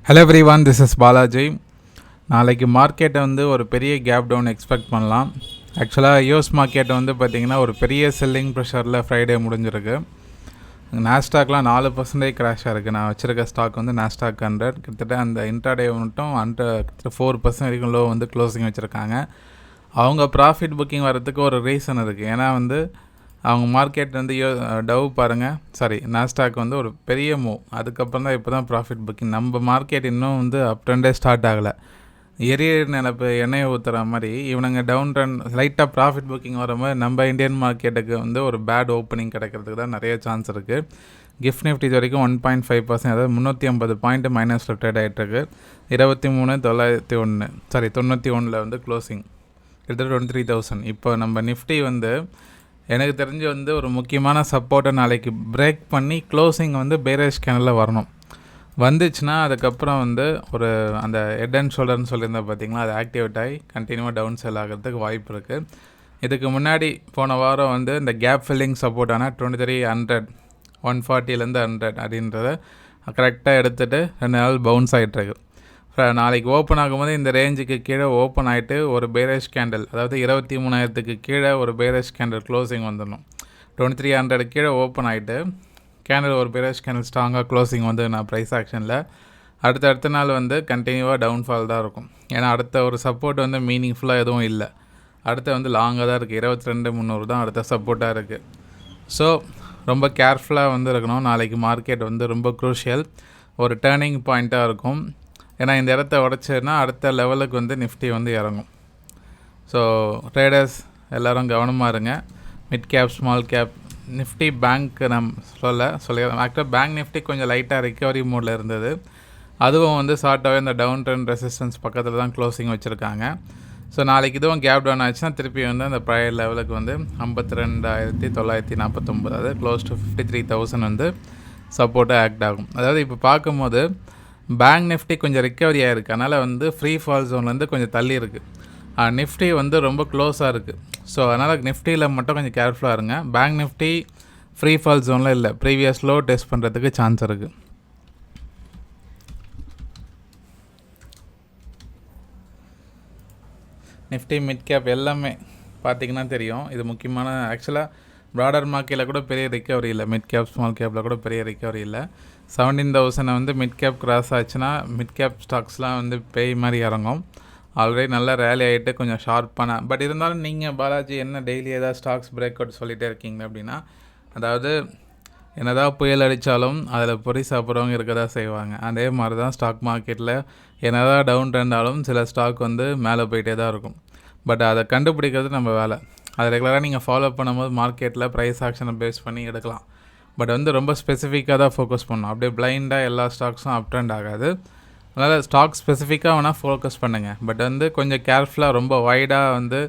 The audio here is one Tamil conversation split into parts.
Hello everyone, this is Balaji. நாளைக்கு மார்க்கெட்டை வந்து ஒரு பெரிய கேப் டவுன் எக்ஸ்பெக்ட் பண்ணலாம். ஆக்சுவலாக யூஎஸ் மார்க்கெட்டை வந்து பார்த்திங்கன்னா ஒரு பெரிய செல்லிங் ப்ரெஷரில் ஃப்ரைடே முடிஞ்சிருக்கு. நாஸ்டாக்லாம் 4% கிராஷாக இருக்குது. நான் வச்சுருக்க ஸ்டாக் வந்து நாஸ்டாக் 100 கிட்டத்தட்ட அந்த இன்ட்ராடே மட்டும் கிட்டத்தட்ட 4% வரைக்கும் லோ வந்து க்ளோசிங் வச்சுருக்காங்க. அவங்க ப்ராஃபிட் புக்கிங் வர்றதுக்கு ஒரு ரீசன் இருக்குது. ஏன்னா வந்து அவங்க மார்க்கெட் வந்து டவ் பாருங்கள், நாஸ்டாக் வந்து ஒரு பெரிய மூவ், அதுக்கப்புறம் தான் இப்போ தான் ப்ராஃபிட் புக்கிங். நம்ம மார்க்கெட் இன்னும் வந்து அப் ட்ரெண்டே ஸ்டார்ட் ஆகலை. நிலப்பு எண்ணெயை ஊற்றுற மாதிரி இவனுங்க டவுன் ட்ரெண்ட் லைட்டாக ப்ராஃபிட் புக்கிங் வர மாதிரி நம்ம இந்தியன் மார்க்கெட்டுக்கு வந்து ஒரு பேட் ஓப்பனிங் கிடைக்கிறதுக்கு தான் நிறைய சான்ஸ் இருக்குது. கிஃப்ட் நிஃப்டி இது வரைக்கும் 1.5%, அதாவது 350 பாயிண்ட் மைனஸில் ட்ரேட் ஆகிட்டுருக்கு. 93,991 வந்து க்ளோசிங், கிட்டத்தட்ட 23,000. இப்போ நம்ம நிஃப்டி வந்து எனக்கு தெரிஞ்சு வந்து ஒரு முக்கியமான சப்போர்ட்டை நாளைக்கு பிரேக் பண்ணி க்ளோசிங் வந்து பேரேஜ் கேனலில் வரணும். வந்துச்சுன்னா அதுக்கப்புறம் வந்து ஒரு அந்த ஹெட் அண்ட் ஷோல்டர்னு சொல்லியிருந்தேன் பார்த்தீங்களா, அது ஆக்டிவேட் ஆகி கண்டினியூவாக டவுன் செல் ஆகிறதுக்கு வாய்ப்பு இருக்குது. இதுக்கு முன்னாடி போன வாரம் வந்து இந்த கேப் ஃபில்லிங் சப்போர்ட்டான 2300 140 100 அப்படின்றத கரெக்டாக எடுத்துகிட்டு 2 நாள் பவுன்ஸ் ஆகிட்டுருக்கு. நாளைக்கு ஓப்பன் ஆகும்போது இந்த ரேஞ்சுக்கு கீழே ஓப்பன் ஆகிட்டு ஒரு பேரேஜ் கேண்டில், அதாவது 23,000க்கு கீழே ஒரு பேரேஜ் கேண்டில் க்ளோசிங் வந்துடணும். 2300 கீழே ஓப்பன் ஆகிட்டு கேண்டில் ஒரு பேரேஜ் கேண்டில் ஸ்ட்ராங்காக க்ளோசிங் வந்து நான் ப்ரைஸ் ஆக்ஷனில் அடுத்த நாள் வந்து கண்டினியூவாக டவுன்ஃபால் தான் இருக்கும். ஏன்னா அடுத்த ஒரு சப்போர்ட் வந்து மீனிங்ஃபுல்லாக எதுவும் இல்லை. அடுத்த வந்து லாங்காக தான் இருக்குது. 22,300 தான் அடுத்த சப்போர்ட்டாக இருக்குது. ஸோ ரொம்ப கேர்ஃபுல்லாக வந்து இருக்கணும். நாளைக்கு மார்க்கெட் வந்து ரொம்ப க்ரூஷியல், ஒரு டேர்னிங் பாயிண்ட்டாக இருக்கும். ஏன்னா இந்த இடத்த உடச்சேன்னா அடுத்த லெவலுக்கு வந்து நிஃப்டி வந்து இறங்கும். ஸோ ட்ரேடர்ஸ் எல்லோரும் கவனமாக இருங்க. Mid cap, small cap, Nifty bank சொல்லிடுறேன். ஆக்சுவலாக பேங்க் நிஃப்டி கொஞ்சம் லைட்டாக ரிக்கவரி மோடில் இருந்தது. அதுவும் வந்து ஷார்ட்டாகவே இந்த டவுன் ட்ரெண்ட் ரெசிஸ்டன்ஸ் பக்கத்தில் தான் க்ளோசிங் வச்சுருக்காங்க. ஸோ நாளைக்கு இதுவும் கேப் டவுன் ஆச்சுன்னா திருப்பி வந்து அந்த ப்ரைய லெவலுக்கு வந்து 52,949, அதாவது க்ளோஸ் டு 53,000 வந்து சப்போர்ட்டாக ஆக்ட் ஆகும். அதாவது இப்போ பார்க்கும்போது பேங்க் நிஃப்டி கொஞ்சம் ரிக்கவரி ஆகிருக்கு, அதனால் வந்து ஃப்ரீ ஃபால் ஜோன்லேருந்து கொஞ்சம் தள்ளி இருக்குது. நிஃப்டி வந்து ரொம்ப க்ளோஸாக இருக்குது. ஸோ அதனால் நிஃப்டியில் மட்டும் கொஞ்சம் கேர்ஃபுல்லாக இருங்க. பேங்க் நிஃப்டி ஃப்ரீ ஃபால் ஜோனில் இல்லை, ப்ரீவியஸ் லோ டெஸ்ட் பண்ணுறதுக்கு சான்ஸ் இருக்குது. நிஃப்டி மிட் கேப் எல்லாமே பார்த்திங்கன்னா தெரியும். இது முக்கியமான ஆக்சுவலாக ப்ராடர் மார்க்கெட்டில் கூட பெரிய ரிக்கவரி இல்லை. மிட் கேப், ஸ்மால் கேப்பில் கூட பெரிய ரிக்கவரி இல்லை. 17,000 வந்து மிட் கேப் கிராஸ் ஆச்சுன்னா மிட் கேப் ஸ்டாக்ஸ்லாம் வந்து பேய் மாதிரி இறங்கும். ஆல்ரெடி நல்லா ரேலி ஆகிட்டு கொஞ்சம் ஷார்ப்பான, பட் இருந்தாலும் நீங்கள் பாலாஜி என்ன டெய்லி ஏதாவது ஸ்டாக்ஸ் பிரேக் அவுட் சொல்லிகிட்டே இருக்கீங்க அப்படின்னா, அதாவது என்னதான் புயல் அடித்தாலும் அதில் பொறி சாப்பிட்றவங்க இருக்க தான் செய்வாங்க. அதே மாதிரி தான் ஸ்டாக் மார்க்கெட்டில் என்னதான் டவுன் ட்ரெண்டாலும் சில ஸ்டாக் வந்து மேலே போயிட்டே தான் இருக்கும். பட் அதை கண்டுபிடிக்கிறது நம்ம வேலை. அதை ரெகுலராக நீங்கள் ஃபாலோ பண்ணும்போது மார்க்கெட்டில் ப்ரைஸ் ஆக்ஷனை பேஸ் பண்ணி எடுக்கலாம். பட் வந்து ரொம்ப ஸ்பெசிஃபிக்காக தான் ஃபோக்கஸ் பண்ணணும். அப்படியே பிளைண்டாக எல்லா ஸ்டாக்ஸும் அப் ட்ரெண்ட் ஆகாது. அதனால் ஸ்டாக் ஸ்பெசிஃபிக்காக வேணால் ஃபோக்கஸ் பண்ணுங்கள். பட் வந்து கொஞ்சம் கேர்ஃபுல்லாக ரொம்ப வைடாக வந்து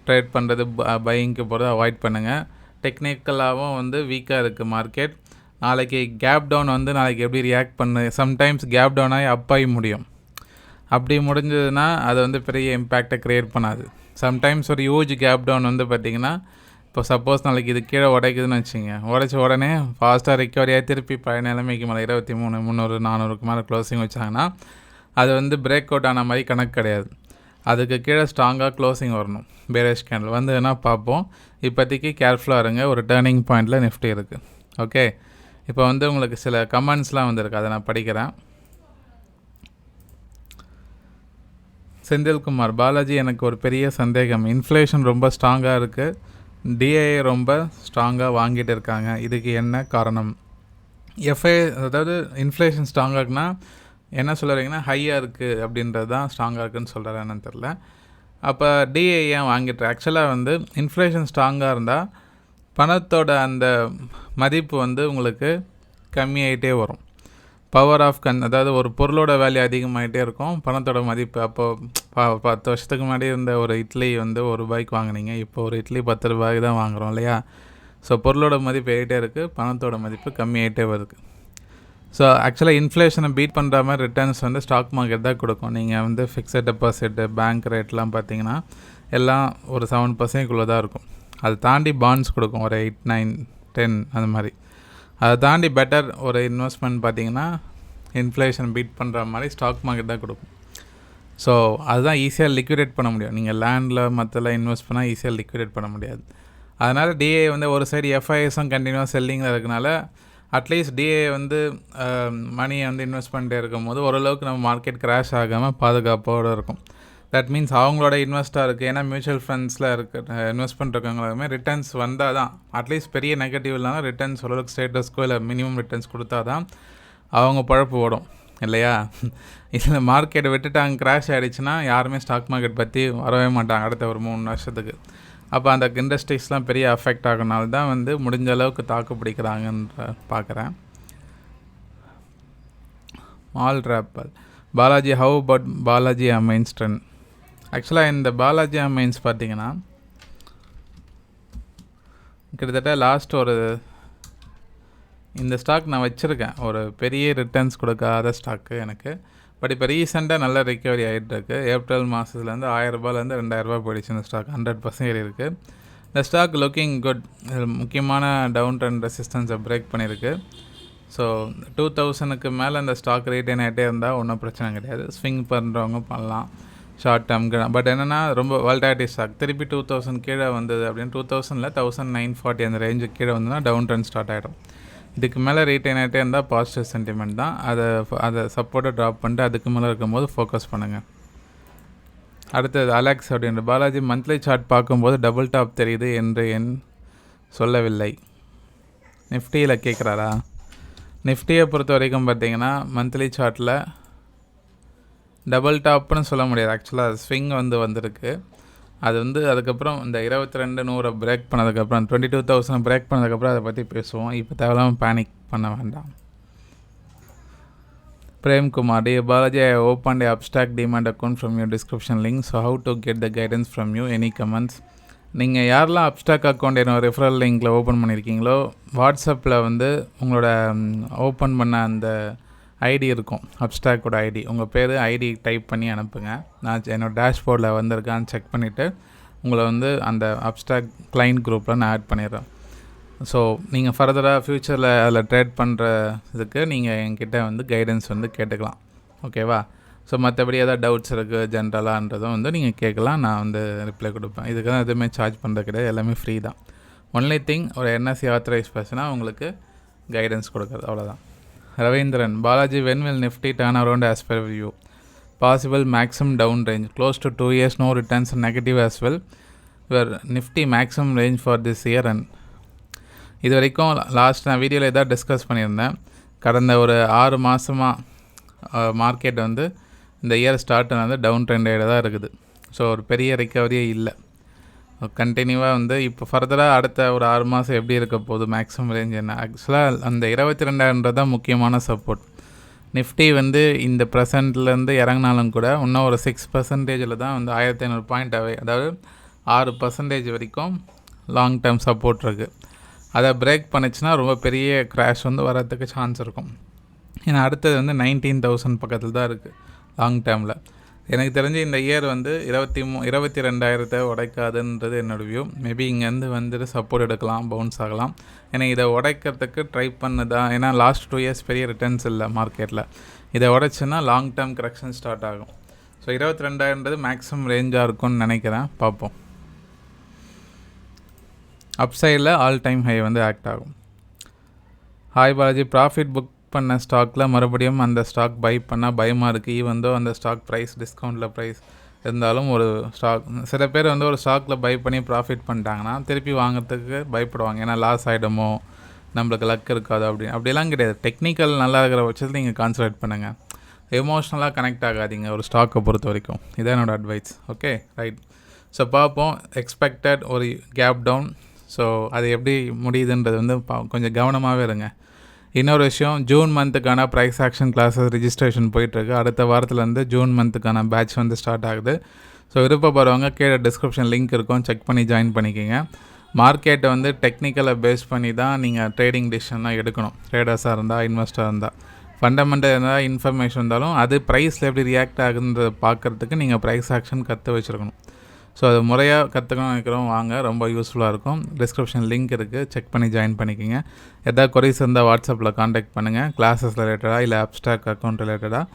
ட்ரேட் பண்ணுறது, பையிங்க்கு போகிறத அவாய்ட் பண்ணுங்கள். டெக்னிக்கலாகவும் வந்து வீக்காக இருக்குது மார்க்கெட். நாளைக்கு கேப் டவுன் வந்து நாளைக்கு எப்படி ரியாக்ட் சம்டைம்ஸ் கேப் டவுன் ஆகி அப் ஆகி முடியும். அப்படி முடிஞ்சதுன்னா அது வந்து பெரிய இம்பேக்டை க்ரியேட் பண்ணாது. சம்டைம்ஸ் ஒரு ஹியூஜ் கேப் டவுன் வந்து பார்த்திங்கன்னா, இப்போ சப்போஸ் நாளைக்கு இது கீழே உடைக்குதுன்னு வச்சுங்க, உடச்ச உடனே ஃபாஸ்ட்டாக ரிக்கவரியாக திருப்பி பழைய நிலைமைக்கு மேலே 23,300 400க்கு மேலே க்ளோசிங் வச்சாங்கன்னா அது வந்து பிரேக் அவுட் ஆன மாதிரி கணக்கு கிடையாது. அதுக்கு கீழே ஸ்ட்ராங்காக க்ளோசிங் வரணும். பேரேஜ் கேண்டில் வந்ததுன்னா பார்ப்போம். இப்போதைக்கு கேர்ஃபுல்லாக இருங்க. ஒரு டேர்னிங் பாயிண்டில் நிஃப்டி இருக்குது. ஓகே, இப்போ வந்து உங்களுக்கு சில கமெண்ட்ஸ்லாம் வந்திருக்கு, அதை நான் படிக்கிறேன். செந்தில்குமார், பாலாஜி எனக்கு ஒரு பெரிய சந்தேகம். இன்ஃப்ளேஷன் ரொம்ப ஸ்ட்ராங்காக இருக்குது, டிஐஏ ரொம்ப ஸ்ட்ராங்காக வாங்கிட்டு இருக்காங்க, இதுக்கு என்ன காரணம்? எஃப்ஐ, அதாவது இன்ஃப்ளேஷன் ஸ்ட்ராங்காக இருக்குன்னா என்ன சொல்கிறீங்கன்னா ஹையாக இருக்குது அப்படின்றது தான் ஸ்ட்ராங்காக இருக்குதுன்னு சொல்கிறாரு, என்னன்னு தெரில. அப்போ டிஐ ஏன் வாங்கிட்டு? ஆக்சுவலாக வந்து இன்ஃப்ளேஷன் ஸ்ட்ராங்காக இருந்தால் பணத்தோட அந்த மதிப்பு வந்து உங்களுக்கு கம்மியாகிட்டே வரும். பவர் ஆஃப் அதாவது ஒரு பொருளோட வேல்யூ அதிகமாகிட்டே இருக்கும், பணத்தோட மதிப்பு. அப்போது 10 வருஷத்துக்கு முன்னாடி இருந்த ஒரு இட்லி வந்து ₹1 வாங்கினீங்க, இப்போ ஒரு இட்லி ₹10 தான் வாங்குகிறோம் இல்லையா? ஸோ பொருளோட மதிப்பு ஏறிட்டே இருக்குது, பணத்தோட மதிப்பு கம்மியாகிட்டே வருது. ஸோ ஆக்சுவலாக இன்ஃப்ளேஷனை பீட் பண்ணுற மாதிரி ரிட்டர்ன்ஸ் வந்து ஸ்டாக் மார்க்கெட் தான் கொடுக்கும். நீங்கள் வந்து ஃபிக்ஸட் டெபாசிட்டு, பேங்க் ரேட்லாம் பார்த்தீங்கன்னா எல்லாம் ஒரு 7% தான் இருக்கும். அதை தாண்டி பாண்ட்ஸ் கொடுக்கும் ஒரு 8, 9, 10 அந்த மாதிரி. அதை தாண்டி பெட்டர் ஒரு இன்வெஸ்ட்மெண்ட் பார்த்திங்கன்னா இன்ஃப்ளேஷன் பீட் பண்ணுற மாதிரி ஸ்டாக் மார்க்கெட் தான் கொடுக்கும். ஸோ அதுதான் ஈஸியாக லிக்விடேட் பண்ண முடியும். நீங்கள் லேண்டில் மற்றெல்லாம் இன்வெஸ்ட் பண்ணால் ஈஸியாக லிக்விடேட் பண்ண முடியாது. அதனால் டிஏ வந்து ஒரு சைடு எஃப்ஐஎஸும் கண்டினியூவாக செல்லிங்கில் இருக்கனால அட்லீஸ்ட் டிஏ வந்து மணியை வந்து இன்வெஸ்ட் பண்ணிட்டே இருக்கும் போது ஓரளவுக்கு நம்ம மார்க்கெட் கிராஷ் ஆகாமல் பாதுகாப்போடு இருக்கும். தட் மீன்ஸ் அவங்களோட இன்வெஸ்ட்டாக இருக்குது. ஏன்னா மியூச்சுவல் ஃபண்ட்ஸில் இன்வெஸ்ட் பண்ணுறவங்களுமே ரிட்டர்ன்ஸ் வந்தால் தான், அட்லீஸ்ட் பெரிய நெகட்டிவ் இல்லாமல் ரிட்டர்ன்ஸ் ஓரளவுக்கு ஸ்டேட்டஸ்க்கோ இல்லை மினிமம் ரிட்டர்ன்ஸ் கொடுத்தா தான் அவங்க பழப்பு ஓடும் இல்லையா? இதில் மார்க்கெட்டை விட்டுட்டாங்க கிராஷ் ஆகிடுச்சுன்னா யாருமே ஸ்டாக் மார்க்கெட் பற்றி வரவே மாட்டாங்க அடுத்த ஒரு 3 வருஷத்துக்கு. அப்போ அந்த இண்டஸ்ட்ரீஸ்லாம் பெரிய அஃபெக்ட் ஆகிறனால தான் வந்து முடிஞ்ச அளவுக்கு தாக்கு பிடிக்கிறாங்கன்ற பார்க்குறேன். Mall ரேப்பல் Balaji, how about Balaji amines trend? ஆக்சுவலாக இந்த பாலாஜி அமைன்ஸ் பார்த்திங்கன்னா கிட்டத்தட்ட லாஸ்ட் ஒரு இந்த ஸ்டாக் நான் வச்சுருக்கேன், ஒரு பெரிய ரிட்டர்ன்ஸ் கொடுக்காத ஸ்டாக்கு எனக்கு. பட் இப்போ ரீசெண்டாக நல்ல ரிக்கவரி ஆகிட்டுருக்கு. ஏப்ரல் மாதத்துலேருந்து 1000 ரூபாயிலேருந்து 2000 ரூபா போயிடுச்சு இந்த ஸ்டாக். 100% ஏறி இருக்குது இந்த ஸ்டாக். Looking good. முக்கியமான டவுன் ட்ரெண்ட் ரெசிஸ்டன்ஸை பிரேக் பண்ணியிருக்கு. ஸோ 2000க்கு மேலே இந்த ஸ்டாக் ரீட்டைன் ஆகிட்டே இருந்தால் ஒன்றும் பிரச்சனை கிடையாது. ஸ்விங் பண்ணுறவங்க பண்ணலாம் ஷார்ட் டேர்முக்கு. பட் என்னென்னா ரொம்ப வால்டாலிட்டி ஸ்டாக். திருப்பி 2000 கீழே வந்தது அப்படின்னு 2000ல் 1940 அந்த ரேஞ்சுக்கு கீழே வந்ததுன்னா டவுன் ட்ரெண்ட் ஸ்டார்ட் ஆகிடும். இதுக்கு மேலே ரீட்டைன் ஆகிட்டே இருந்தால் பாசிட்டிவ் சென்டிமெண்ட் தான். அதை சப்போர்ட்டை ட்ராப் பண்ணிட்டு அதுக்கு மேலே இருக்கும்போது ஃபோக்கஸ் பண்ணுங்கள். அடுத்தது அலெக்ஸ் அப்படின்ற பாலாஜி மந்த்லி சார்ட் பார்க்கும்போது டபுள் டாப் தெரியுது என்று என் சொல்லவில்லை. நிஃப்டியில் கேட்குறாரா? நிஃப்டியை பொறுத்த வரைக்கும் பார்த்தீங்கன்னா மந்த்லி சார்ட்டில் டபுள் டாப்னு சொல்ல முடியாது. ஆக்சுவலாக ஸ்விங் வந்திருக்கு. அது வந்து அதுக்கப்புறம் இந்த 22,100 பிரேக் பண்ணதுக்கப்புறம் 22,000 பிரேக் பண்ணதுக்கப்புறம் அதை பற்றி பேசுவோம். இப்போ தேவையில்லாமல் பேனிக் பண்ண வேண்டாம். Premkumar, D Balaji, I open Upstox demat account from your description link. So how to get the guidance from you? Any comments? நீங்கள் யாரெல்லாம் அப்டாக் அக்கௌண்ட் என்னோட ரெஃபரல் லிங்கில் ஓப்பன் பண்ணியிருக்கீங்களோ வாட்ஸ்அப்பில் வந்து உங்களோட ஓப்பன் பண்ண அந்த ஐடி இருக்கும், அப்டாக்கோட ஐடி, உங்கள் பேர் ஐடி டைப் பண்ணி அனுப்புங்க. நான் என்னோடய டேஷ்போர்டில் வந்திருக்கான்னு செக் பண்ணிவிட்டு உங்களை வந்து அந்த அப்டாக் கிளைண்ட் குரூப்பில் நான் ஆட் பண்ணிடுறேன். ஸோ நீங்கள் ஃபர்தராக ஃப்யூச்சரில் அதில் ட்ரேட் பண்ணுற இதுக்கு நீங்கள் என்கிட்ட வந்து கைடன்ஸ் வந்து கேட்டுக்கலாம். ஓகேவா? ஸோ மற்றபடி எதாவது டவுட்ஸ் இருக்குது ஜென்ரலான்றதும் வந்து நீங்கள் கேட்கலாம். நான் வந்து ரிப்ளை கொடுப்பேன். இதுக்கு தான் எதுவுமே சார்ஜ் பண்ணுறது கிடையாது, எல்லாமே ஃப்ரீ தான். ஒன்லி திங் ஒரு என்எஸ்சி ஆத்தரைஸ் பர்சனாக உங்களுக்கு கைடன்ஸ் கொடுக்குறது, அவ்வளோதான். Ravindran, Balaji, when will Nifty turn around as per view? Possible maximum down range, close to 2 years, no returns, negative as well. Your Nifty maximum range for this year. And இது வரைக்கும் லாஸ்ட் நான் வீடியோவில் எதாவது டிஸ்கஸ் பண்ணியிருந்தேன். கடந்த ஒரு 6 மாதமாக மார்க்கெட் வந்து இந்த இயர் ஸ்டார்ட் வந்து டவுன் ட்ரெண்ட் தான் இருக்குது. ஸோ ஒரு பெரிய ரிக்கவரியே இல்லை. கண்டினியூவாக வந்து இப்போ ஃபர்தராக அடுத்த ஒரு 6 மாதம் எப்படி இருக்க போகுது, மேக்ஸிமம் ரேஞ்ச் என்ன? ஆக்சுவலாக அந்த 22,000 தான் முக்கியமான சப்போர்ட். நிஃப்டி வந்து இந்த ப்ரெசண்ட்லேருந்து இறங்கினாலும் கூட இன்னும் ஒரு 6% தான் வந்து 1500 பாயிண்ட் அதாவது 6% வரைக்கும் லாங் டேர்ம் சப்போர்ட் இருக்குது. அதை பிரேக் பண்ணிச்சுன்னா ரொம்ப பெரிய கிராஷ் வந்து வரதுக்கு சான்ஸ் இருக்கும். ஏன்னா அடுத்தது வந்து 19,000 பக்கத்தில் தான் இருக்குது லாங் டேர்மில். எனக்கு தெரிஞ்சு இந்த இயர் வந்து 22,000 உடைக்காதுன்றது என்னோடய வியூ. மேபி இங்கேருந்து வந்துட்டு சப்போர்ட் எடுக்கலாம், பவுன்ஸ் ஆகலாம். ஏன்னா இதை உடைக்கிறதுக்கு ட்ரை பண்ணுதான். ஏன்னா லாஸ்ட் 2 இயர்ஸ் பெரிய ரிட்டர்ன்ஸ் இல்லை மார்க்கெட்டில். இதை உடைச்சுன்னா லாங் டேர்ம் கரெக்ஷன் ஸ்டார்ட் ஆகும். ஸோ 22,000 மேக்ஸிமம் ரேஞ்சாக இருக்கும்னு நினைக்கிறேன். பார்ப்போம். அப்சைடில் ஆல் டைம் ஹை வந்து ஆக்ட் ஆகும். ஹாய் பாலாஜி, ப்ராஃபிட் புக் பண்ண ஸ்டாக்கில் மறுபடியும் அந்த ஸ்டாக் பை பண்ணால் பயமாக இருக்குது. ஈவந்தோ அந்த ஸ்டாக் ப்ரைஸ் டிஸ்கவுண்ட்டில் ப்ரைஸ் இருந்தாலும் ஒரு ஸ்டாக் சில பேர் வந்து ஒரு ஸ்டாக்கில் பை பண்ணி ப்ராஃபிட் பண்ணிட்டாங்கன்னா திருப்பி வாங்கிறதுக்கு பயப்படுவாங்க. ஏன்னா லாஸ் ஆகிடுமோ, நம்மளுக்கு லக் இருக்காது அப்படிலாம் கிடையாது. டெக்னிக்கல் நல்லா இருக்கிற பட்சத்தில் நீங்கள் கான்சன்ட்ரேட் பண்ணுங்கள். எமோஷ்னலாக கனெக்ட் ஆகாதீங்க ஒரு ஸ்டாக்கை பொறுத்த வரைக்கும். இதான் என்னோடய அட்வைஸ். Okay, right. ஸோ பார்ப்போம். எக்ஸ்பெக்டட் ஒரு கேப் டவுன். ஸோ அது எப்படி முடியுதுன்றது வந்து கொஞ்சம் கவனமாகவே இருங்க. இன்னொரு விஷயம், ஜூன் மந்த்துக்கான ப்ரைஸ் ஆக்ஷன் கிளாஸஸ் ரிஜிஸ்ட்ரேஷன் போயிட்டுருக்கு. அடுத்த வாரத்துலேருந்து ஜூன் மந்த்துக்கான பேட்ச் வந்து ஸ்டார்ட் ஆகுது. ஸோ விருப்பப்படுறவங்க கீழே டிஸ்கிரிப்ஷன் லிங்க் இருக்கும், செக் பண்ணி ஜாயின் பண்ணிக்கோங்க. மார்க்கெட்டை வந்து டெக்னிக்கலை பேஸ் பண்ணி தான் நீங்கள் ட்ரேடிங் டிசிஷன்லாம் எடுக்கணும். ட்ரேடர்ஸாக இருந்தால், இன்வெஸ்டராக இருந்தால். ஃபண்டமெண்டல் இருந்தால், இன்ஃபர்மேஷன் இருந்தாலும் அது ப்ரைஸில் எப்படி ரியாக்ட் ஆகுதுன்றதை பார்க்குறதுக்கு நீங்கள் ப்ரைஸ் ஆக்ஷன் கற்று வச்சுருக்கணும். ஸோ அது முறையாக கற்றுக்கணும்னு நினைக்கிறோம் வாங்க, ரொம்ப யூஸ்ஃபுல்லாக இருக்கும். டிஸ்கிரிப்ஷன் லிங்க் இருக்குது, செக் பண்ணி ஜாயின் பண்ணிக்கோங்க. எதாவது கொரிஸ் இருந்தால் வாட்ஸ்அப்பில் காண்டாக்ட் பண்ணுங்கள், கிளாஸஸ் ரிலேட்டடாக இல்லை அப்ஸ்ட்ராக்ட் அக்கௌண்ட் ரிலேட்டடாக.